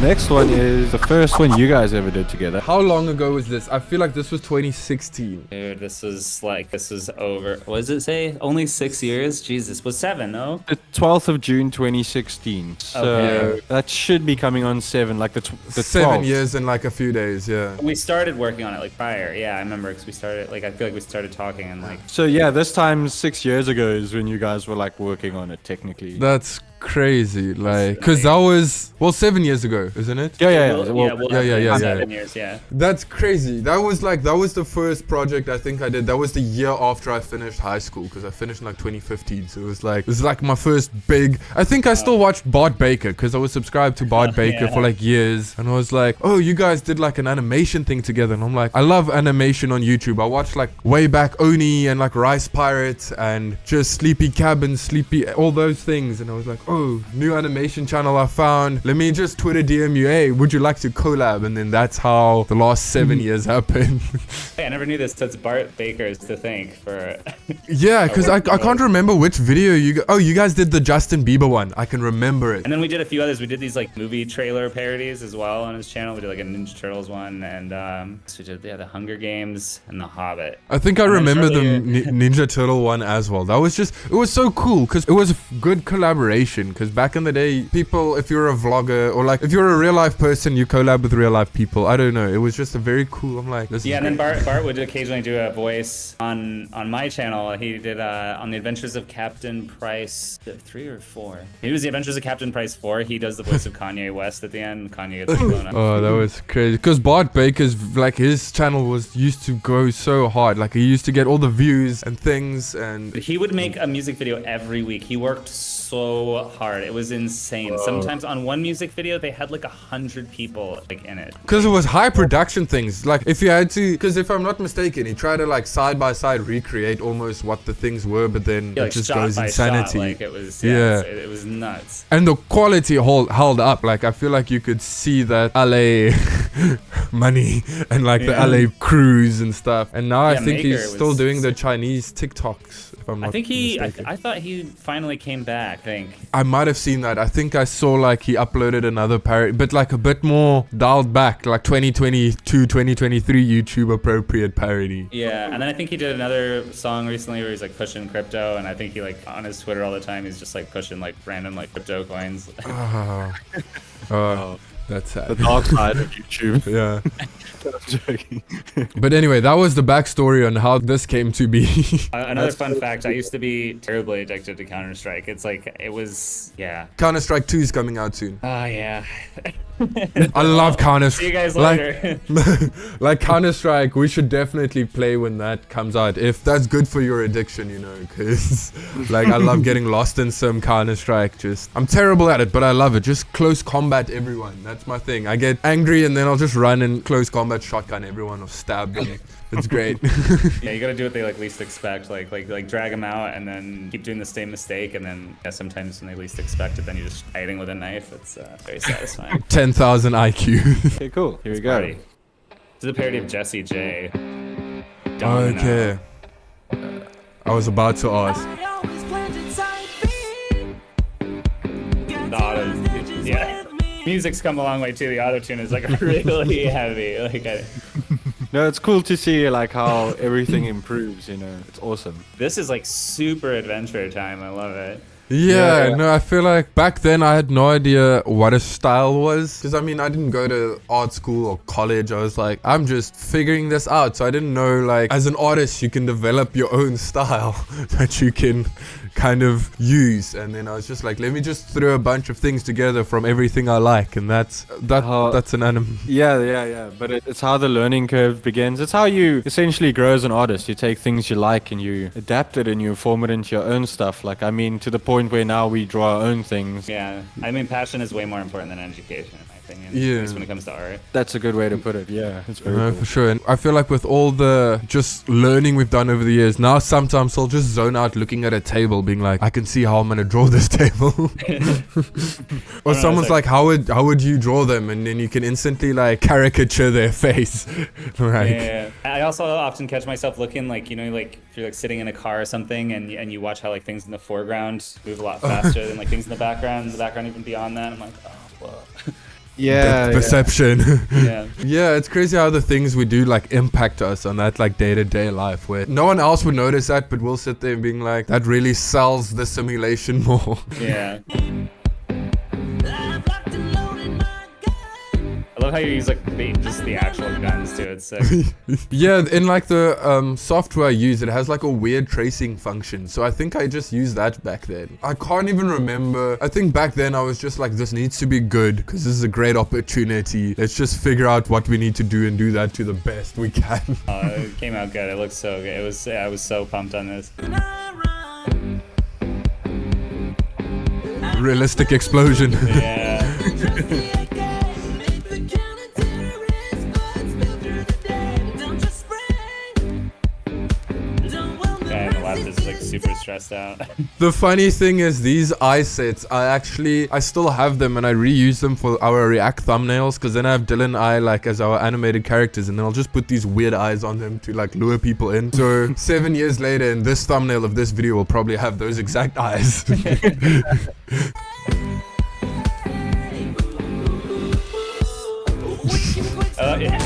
next one is the first one you guys ever did together. How long ago was this? I feel like this was 2016. Dude, this was over. What does it say? Only 6 years? Jesus, was 7, no? The 12th of June 2016. So Okay. that should be coming on 7, like the 7 12th. years in like a few days, yeah. We started working on it like prior. Yeah, I remember because we started, like, I feel like we started talking and like. So yeah, this time 6 years ago is when you guys were like working on it technically. That's crazy, like, because that was, well, 7 years ago, isn't it? Yeah. Yeah. 7 years, yeah. That's crazy. That was the first project I think I did. That was the year after I finished high school, because I finished in like 2015. So it was like my first big. I think I still watched Bart Baker because I was subscribed to Bart Baker for like years, and I was like, oh, you guys did like an animation thing together, and I'm like, I love animation on YouTube. I watched like way back Oni and like Rice Pirates and just Sleepy Cabin, all those things, and I was like, oh, new animation channel I found. Let me just Twitter DM you, hey, would you like to collab? And then that's how the last 7 years happened. Hey, I never knew this. So it's Bart Baker's to thank for. Yeah, because I can't remember which video you guys did the Justin Bieber one. I can remember it. And then we did a few others. We did these like movie trailer parodies as well on his channel. We did like a Ninja Turtles one, and so we did the Hunger Games and the Hobbit. I think I remember the Ninja Turtle one as well. That was it was so cool because it was a good collaboration. Because back in the day, people, if you're a vlogger or like if you're a real life person, you collab with real life people. I don't know. It was just a very cool. I'm like, this is and then great. Bart would occasionally do a voice on my channel. He did on the Adventures of Captain Price 3 or 4. He was the Adventures of Captain Price 4. He does the voice of Kanye West at the end. Kanye gets blown up. Oh, that was crazy. Because Bart Baker's like his channel used to go so hard. Like he used to get all the views and things, and He would make a music video every week. He worked so hard. It was insane. Sometimes on one music video, they had like 100 people like in it. because it was high production things. Like if you had to, because if I'm not mistaken, he tried to like side by side recreate almost what the things were, but then Like it just shot goes by insanity. shot, like it was. Yeah. It was nuts. And the quality held up. Like I feel like you could see that LA money and like the LA crews and stuff. And now I think Maker he's still was doing the Chinese TikToks. If I'm not I think mistaken. I thought he finally came back. I think. I might have seen that. I think I saw like he uploaded another parody, but like a bit more dialed back, like 2022, 2023 YouTube appropriate parody. Yeah, and then I think he did another song recently where he's like pushing crypto, and I think he like on his Twitter all the time he's just like pushing like random like crypto coins. That's sad. The dark side of YouTube. Yeah. I'm joking. But anyway, that was the backstory on how this came to be. Another fun fact: I used to be terribly addicted to Counter-Strike. It's like it was, yeah. Counter-Strike 2 is coming out soon. Oh yeah. I love Counter-Strike. See you guys later. Like Counter-Strike, we should definitely play when that comes out. If that's good for your addiction, you know, because like I love getting lost in some Counter-Strike. I'm terrible at it, but I love it. Just close combat everyone. That's my thing. I get angry and then I'll just run and close combat shotgun everyone or stab them. It's great. Yeah, you gotta do what they like least expect, like drag them out and then keep doing the same mistake, and then sometimes when they least expect it, then you're just fighting with a knife. It's very satisfying. 10,000 IQ. Okay, cool. Here we go. Parody. This is a parody of Jessie J. Okay. I was about to ask. Yeah. Music's come a long way too. The auto-tune is like really heavy. Like No, it's cool to see like how everything improves, you know. It's awesome. this is like super adventure time. I love it. Yeah, no, I feel like back then I had no idea what a style was. Because I mean, I didn't go to art school or college. I was like, I'm just figuring this out. So I didn't know, like, as an artist, you can develop your own style that you can kind of use. And then I was just like, let me just throw a bunch of things together from everything I like. And that's an anime. Yeah. But it's how the learning curve begins. It's how you essentially grow as an artist. You take things you like and you adapt it and you form it into your own stuff. Like, I mean, to the point where now we draw our own things. Yeah, I mean, passion is way more important than education, in my opinion. Yeah. At least when it comes to art. That's a good way to put it. Yeah, it's very No, cool. for sure. And I feel like with all the just learning we've done over the years, now sometimes I'll just zone out looking at a table being like, I can see how I'm going to draw this table. Or someone's like, how would you draw them? And then you can instantly like caricature their face. Like, Yeah. I also often catch myself looking like, you know, like if you're like sitting in a car or something and you watch how like things in the foreground move a lot faster than like things in the background even beyond that. I'm like, oh, whoa. Yeah, depth perception. Yeah. Yeah, it's crazy how the things we do like impact us on that like day-to-day life where no one else would notice that, but we'll sit there and being like, that really sells the simulation more. Yeah. I love how you use like just the actual guns too. It's sick. Yeah, in like the software I use, it has like a weird tracing function. So I think I just used that back then. I can't even remember. I think back then I was just like, this needs to be good because this is a great opportunity. Let's just figure out what we need to do and do that to the best we can. It came out good. It looked so good. I was so pumped on this. Realistic explosion. Yeah. Is like super stressed out. The funny thing is these eye sets, I still have them and I reuse them for our React thumbnails because then I have Dylan I like as our animated characters and then I'll just put these weird eyes on them to like lure people in. So 7 years later in this thumbnail of this video will probably have those exact eyes. Oh yeah.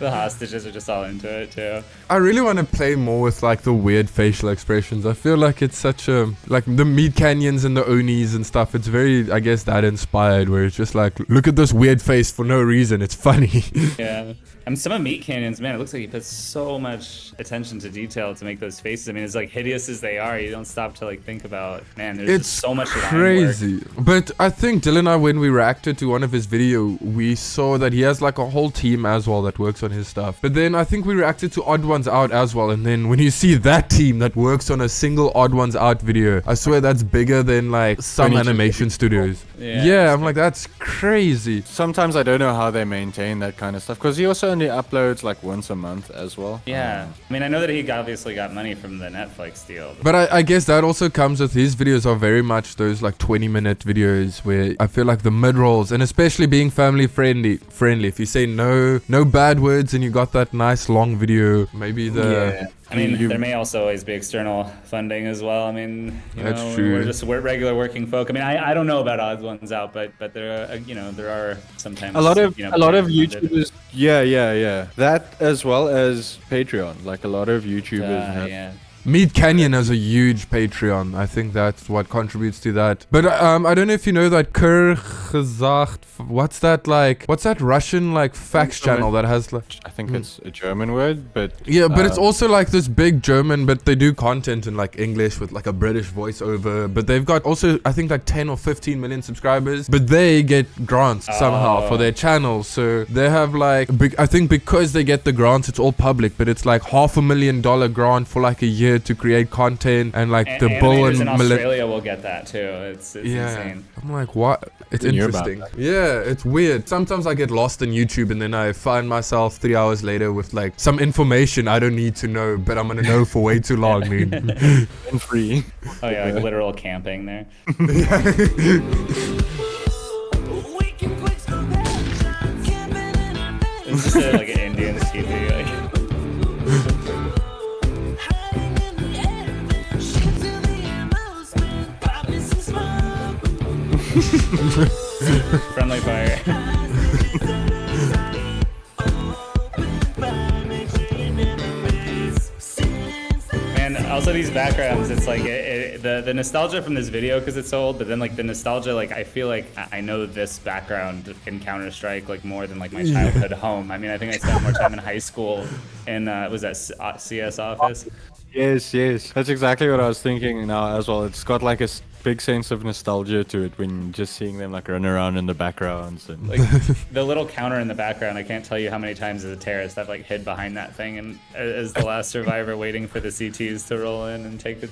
The hostages are just all into it too. I really want to play more with like the weird facial expressions. I feel like it's such a, like the meat canyons and the onis and stuff. It's very, I guess, that inspired where it's just like, look at this weird face for no reason. It's funny. Yeah. I mean, some of Meat Canyons, man, it looks like he puts so much attention to detail to make those faces. I mean, as like hideous as they are, you don't stop to like think about, man, there's just so much crazy. line work. But I think Dylan and I, when we reacted to one of his video, we saw that he has like a whole team as well that works on his stuff. But then I think we reacted to Odd Ones Out as well. And then when you see that team that works on a single Odd Ones Out video, I swear that's bigger than like some animation studios. Yeah, I'm like, that's crazy. Sometimes I don't know how they maintain that kind of stuff because he also only uploads like once a month as well. Yeah. I mean, I know that he obviously got money from the Netflix deal. But I guess that also comes with his videos are very much those like 20-minute videos where I feel like the mid-rolls, and especially being family friendly, if you say no bad words and you got that nice long video, maybe Yeah. I mean, there may also always be external funding as well. I mean, That's true. We're regular working folk. I mean, I don't know about Odd Ones Out, but there are, there are sometimes A lot of YouTubers. Yeah. That as well as Patreon. Like a lot of YouTubers have. Yeah. Meat Canyon has a huge Patreon. I think that's what contributes to that. But I don't know if you know that Kurgesagt. What's that Russian like facts channel that has like? I think it's a German word, but yeah, but it's also like this big German. But they do content in like English with like a British voiceover. But they've got also I think like 10 or 15 million subscribers. But they get grants somehow for their channel. So they have like I think because they get the grants, it's all public. But it's like $500,000 grant for like a year to create content and like the bull and in Australia will get that too. It's insane. I'm like, what? It's interesting. Yeah, it's weird. Sometimes I get lost in YouTube and then I find myself 3 hours later with like some information I don't need to know, but I'm gonna know for way too long, dude. and free. Oh yeah, like literal camping there. It's just like an Indian TV. Like. Friendly fire. Man, also these backgrounds, it's like the nostalgia from this video because it's so old, but then like the nostalgia, like I feel like I know this background in Counter-Strike like more than like my childhood home. I mean, I think I spent more time in high school in was that CS office. Yes. That's exactly what I was thinking now as well. It's got like a big sense of nostalgia to it when just seeing them like run around in the backgrounds and like the little counter in the background. I can't tell you how many times as a terrorist I've like hid behind that thing and as the last survivor waiting for the CTs to roll in and take the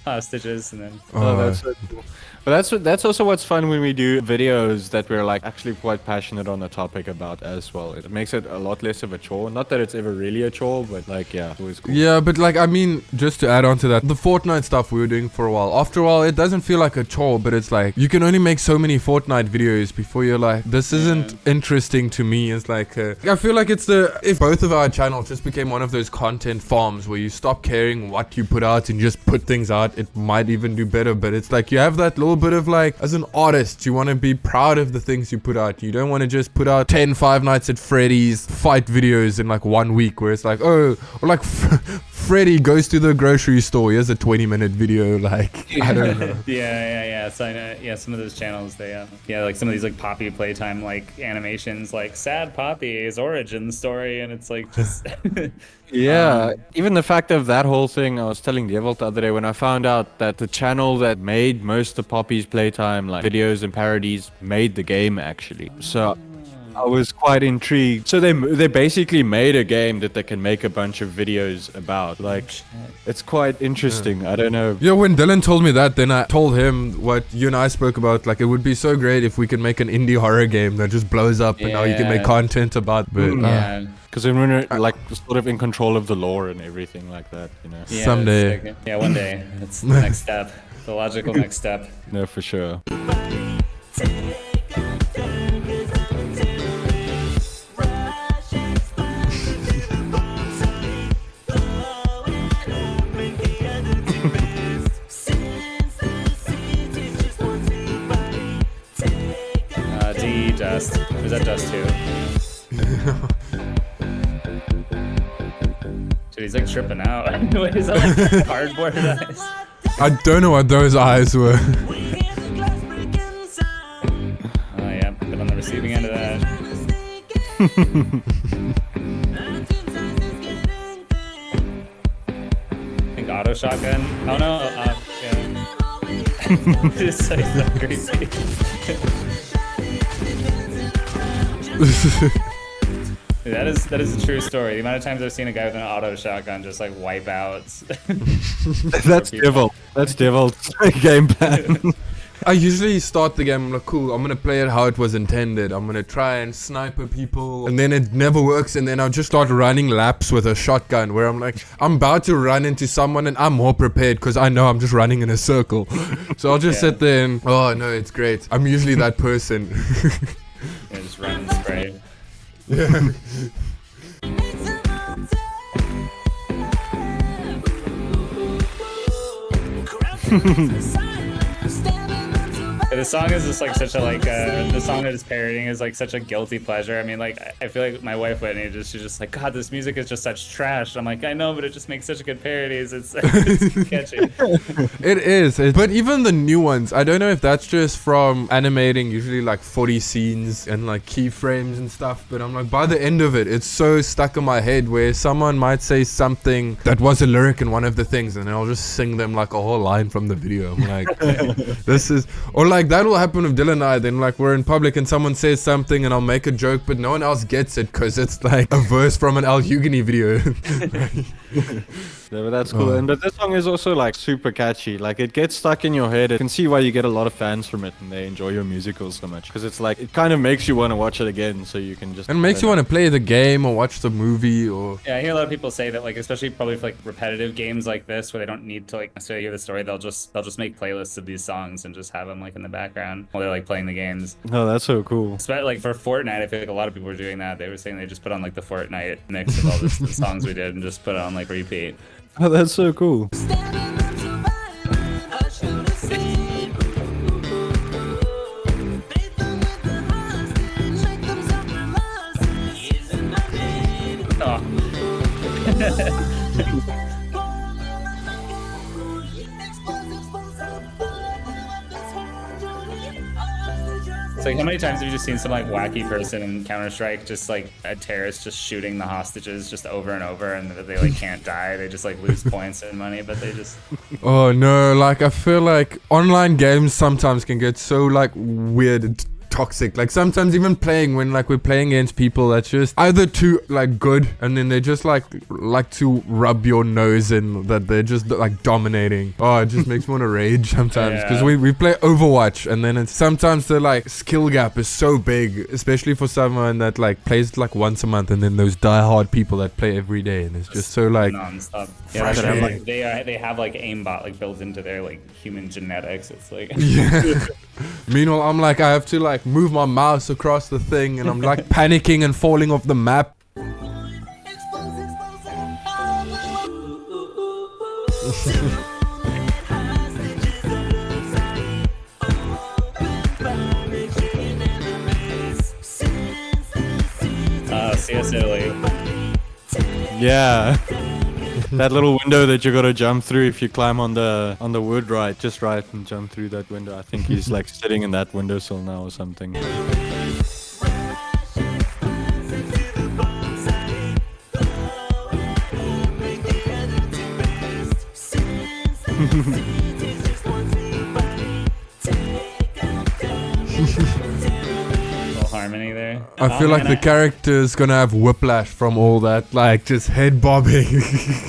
hostages and then that's so cool. But that's also what's fun when we do videos that we're like actually quite passionate on the topic about as well. It makes it a lot less of a chore. Not that it's ever really a chore, but like it's always cool. Yeah, but like I mean, just to add on to that, the Fortnite stuff we were doing for a while. After a while, it doesn't feel like a chore, but it's like you can only make so many Fortnite videos before you're like, this isn't interesting to me. It's like I feel like if both of our channels just became one of those content farms where you stop caring what you put out and just put things out, it might even do better. But it's like you have that little bit of like, as an artist, you want to be proud of the things you put out. You don't want to just put out 10 Five Nights at Freddy's fight videos in like 1 week where it's like, oh, or like Freddy goes to the grocery store, here's a 20-minute video. Like, I don't know. Yeah. So I know, some of those channels, they like some of these like Poppy Playtime like animations, like sad Poppy's origin story, and it's like just Yeah, even the fact of that whole thing, I was telling Devil the other day when I found out that the channel that made most of Poppy's Playtime like videos and parodies made the game actually. So I was quite intrigued. So they basically made a game that they can make a bunch of videos about. Like, it's quite interesting. I don't know. Yeah, when Dylan told me that, then I told him what you and I spoke about. Like, it would be so great if we could make an indie horror game that just blows up, and now you can make content about. But because then we're like sort of in control of the lore and everything like that, you know. Yeah, someday. One day. That's the next step. The logical next step. No, for sure. Dust. Is that Dust too? Dude, he's like tripping out. What is that, like cardboard eyes? I don't know what those eyes were. Oh yeah, been on the receiving end of that. I think auto shotgun. Oh no, yeah. It's like so crazy. Dude, that is a true story. The amount of times I've seen a guy with an auto shotgun just like wipe out. That's Devil. That's Devil's game plan. I usually start the game, I'm like, cool, I'm gonna play it how it was intended. I'm gonna try and sniper people, and then it never works, and then I'll just start running laps with a shotgun where I'm like, I'm about to run into someone and I'm more prepared because I know I'm just running in a circle. So I'll just sit there and, oh no, it's great. I'm usually that person. Yeah, just run and spray. Yeah. The song is just like such a the song that it's parodying is like such a guilty pleasure. I mean, like I feel like my wife Whitney she's just like, God, this music is just such trash. I'm like, I know, but it just makes such good parodies. It's catchy. It is, but even the new ones, I don't know if that's just from animating usually like 40 scenes and like keyframes and stuff, but I'm like, by the end of it, it's so stuck in my head where someone might say something that was a lyric in one of the things, and then I'll just sing them like a whole line from the video. I'm like, this is, or like that will happen with Dylan and I. Then like we're in public and someone says something and I'll make a joke, but no one else gets it because it's like a verse from an LHugueny video. Yeah, but that's cool. And but this song is also like super catchy. Like it gets stuck in your head. I can see why you get a lot of fans from it and they enjoy your musicals so much. Because it's like, it kind of makes you want to watch it again, so you can just... And it makes you want to play the game or watch the movie or... Yeah, I hear a lot of people say that, like, especially probably for like repetitive games like this where they don't need to like necessarily hear the story, they'll just make playlists of these songs and just have them like in the background while they're like playing the games. Oh, that's so cool. Especially like for Fortnite, I feel like a lot of people were doing that. They were saying they just put on like the Fortnite mix of all the songs we did and just put it on like repeat. Oh, that's so cool. It's like, how many times have you just seen some like wacky person in Counter-Strike just like a terrorist just shooting the hostages just over and over, and they like can't die, they just like lose points and money, but they just... Oh no, like I feel like online games sometimes can get so like weird toxic. Like sometimes even playing when like we're playing against people that's just either too like good and then they just like to rub your nose in that they're just like dominating. Oh, it just makes me want to rage sometimes because we play Overwatch and then it's sometimes the like skill gap is so big, especially for someone that like plays like once a month and then those diehard people that play every day and it's just so like non-stop. Yeah, they have like aimbot like built into their like human genetics. It's like yeah. Meanwhile, I'm like I have to like move my mouse across the thing and I'm like panicking and falling off the map. CS Italy. Yeah. That little window that you gotta jump through if you climb on the wood just right and jump through that window. I think he's like sitting in that windowsill now or something. Harmony there. I feel like the character is gonna have whiplash from all that, like just head bobbing.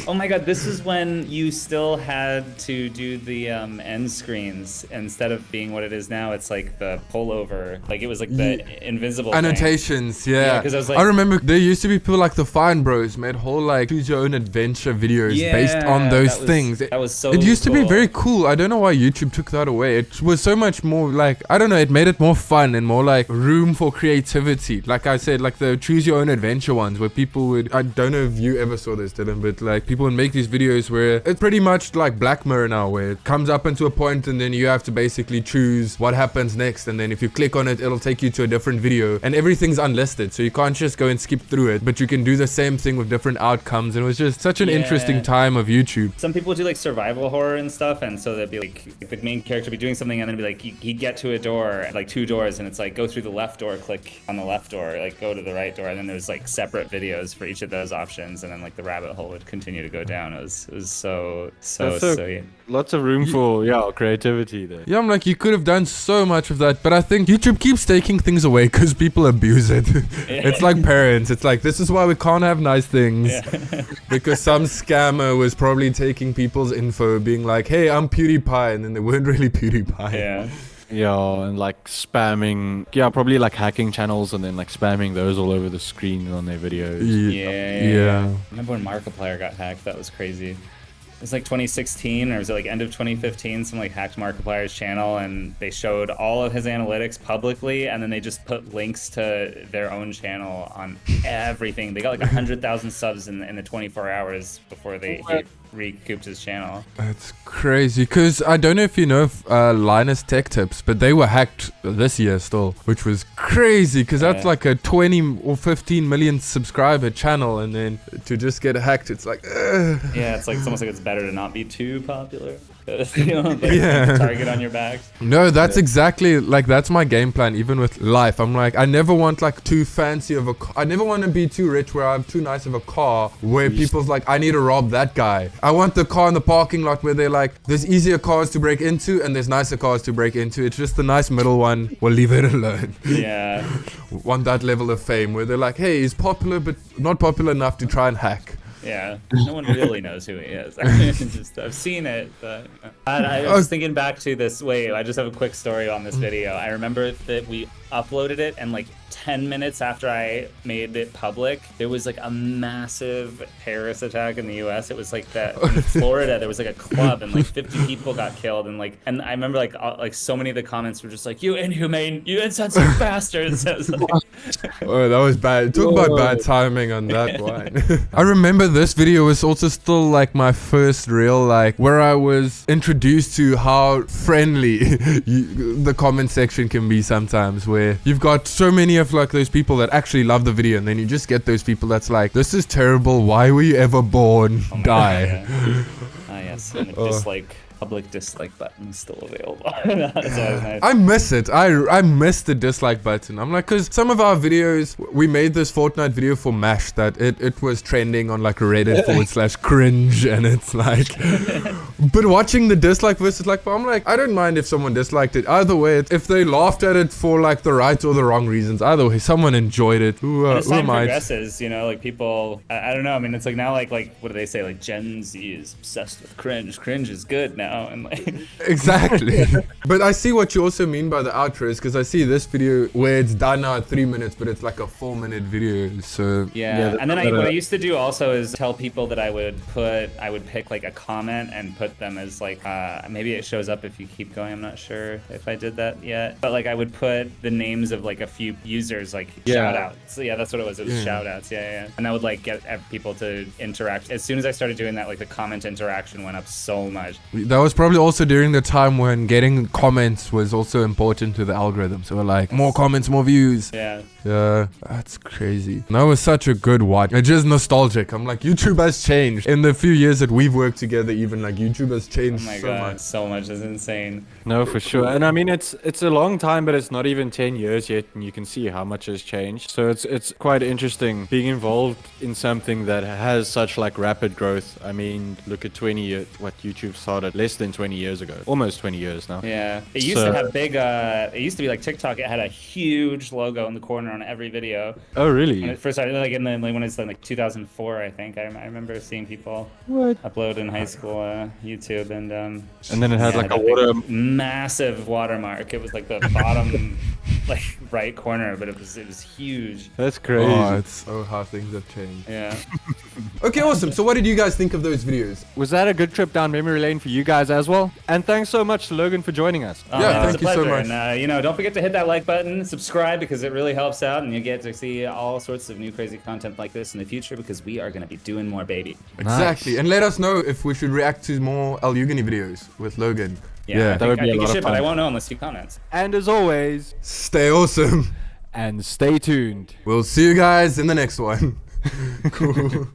Oh my god, this is when you still had to do the end screens instead of being what it is now. It's like the pullover, like it was like the invisible annotations. thing. Yeah, because I was like, I remember there used to be people like the Fine Bros made whole like choose your own adventure videos based on those things. That was so. It used to be cool. very cool. I don't know why YouTube took that away. It was so much more like I don't know. It made it more fun and more like room for creativity. Like I said, like the choose your own adventure ones where people would, I don't know if you ever saw this, Dylan, but like people would make these videos where it's pretty much like Black Mirror now, where it comes up into a point and then you have to basically choose what happens next, and then if you click on it, it'll take you to a different video and everything's unlisted, so you can't just go and skip through it, but you can do the same thing with different outcomes. And it was just such an interesting time of YouTube. Some people do like survival horror and stuff, and so they'd be like the main character be doing something and then be like he'd get to a door, like 2 doors, and it's like go through the left door, click on the left door, like go to the right door, and then there's like separate videos for each of those options, and then like the rabbit hole would continue to go down. It was so lots of room for creativity there. Yeah, I'm like, you could have done so much of that, but I think YouTube keeps taking things away because people abuse it. It's like parents. It's like, this is why we can't have nice things. Because some scammer was probably taking people's info, being like, hey, I'm PewDiePie, and then they weren't really PewDiePie. Yeah. Yeah, and like spamming, probably like hacking channels and then like spamming those all over the screen on their videos. Yeah. I remember when Markiplier got hacked, that was crazy. It was like 2016, or was it like end of 2015? Someone like hacked Markiplier's channel and they showed all of his analytics publicly, and then they just put links to their own channel on everything. They got like 100,000 subs in the 24 hours before he recouped his channel. That's crazy, because I don't know if you know Linus Tech Tips, but they were hacked this year still, which was crazy, because that's like a 20 or 15 million subscriber channel, and then to just get hacked, it's like yeah, it's like it's almost like it's better to not be too popular. Target on your back. No, that's exactly like that's my game plan. Even with life, I'm like, I never want like too fancy of a car. I never want to be too rich where I have too nice of a car where people's like, I need to rob that guy. I want the car in the parking lot where they're like, there's easier cars to break into and there's nicer cars to break into. It's just the nice middle one. We'll leave it alone. Yeah. Want that level of fame where they're like, hey, he's popular but not popular enough to try and hack. Yeah, no one really knows who he is. I've seen it, but I was thinking back to this. Wait, I just have a quick story on this video. I remember that we uploaded it, and like 10 minutes after I made it public, there was like a massive terrorist attack in the U.S. It was like that in Florida. There was like a club, and like 50 people got killed, and I remember like so many of the comments were just like, "You inhumane, you insensitive bastards." Oh, that was bad. Talk about bad timing on that one. I remember this video was also still like my first real like where I was introduced to how friendly the comment section can be sometimes, where you've got so many of like those people that actually love the video, and then you just get those people that's like, this is terrible, why were you ever born? Die. Yes, and public dislike button is still available. That's always nice. I miss it. I miss the dislike button. I'm like, because some of our videos, we made this Fortnite video for MASH that it was trending on like Reddit /cringe, and it's like, But watching the dislike versus like, I'm like, I don't mind if someone disliked it. Either way, if they laughed at it for like the right or the wrong reasons, either way, someone enjoyed it. As Who time am I? progresses, you know, like people, I don't know. I mean, it's like now, like what do they say? Like Gen Z is obsessed with cringe. Cringe is good now, and like Exactly. But I see what you also mean by the outros, because I see this video where it's done now at 3 minutes, but it's like a 4-minute video. So yeah. And then what I used to do also is tell people that I would pick like a comment and put them as like maybe it shows up if you keep going. I'm not sure if I did that yet, but like I would put the names of like a few users, like shout outs. So yeah, that's what it was. It was shout outs. Yeah. And that would like get people to interact. As soon as I started doing that, like the comment interaction went up so much. that was probably also during the time when getting comments was also important to the algorithm. So we're like, more comments, more views. Yeah. Yeah, that's crazy. That was such a good watch. It's just nostalgic. I'm like, YouTube has changed. In the few years that we've worked together, even like YouTube has changed Oh my so god, much. so much is insane. No, for sure. And I mean, it's a long time, but it's not even 10 years yet, and you can see how much has changed. So it's quite interesting being involved in something that has such like rapid growth. I mean, look at 20 years, what YouTube started less than 20 years ago, almost 20 years now. Yeah, it used to have big. It used to be like TikTok. It had a huge logo in the corner on every video. Oh, really? When it first started, like when it's like 2004, I think. I remember seeing people upload in high school YouTube, and then it had like a big, water. massive watermark. It was like the bottom like right corner, but it was huge. That's crazy. Oh, it's so how things have changed. Yeah. Okay, awesome. So what did you guys think of those videos? Was that a good trip down memory lane for you guys as well? And thanks so much to Logan for joining us. Yeah, It was thank a you so pleasure. much. And you know, don't forget to hit that like button, subscribe, because it really helps out, and you get to see all sorts of new crazy content like this in the future, because we are going to be doing more, baby. Exactly. Nice. And let us know if we should react to more LHugueny videos with Logan. Yeah, that would be a I think lot you of should, but fun. I won't know unless you comment. And as always, Stay awesome. and stay tuned. We'll see you guys in the next one. Cool.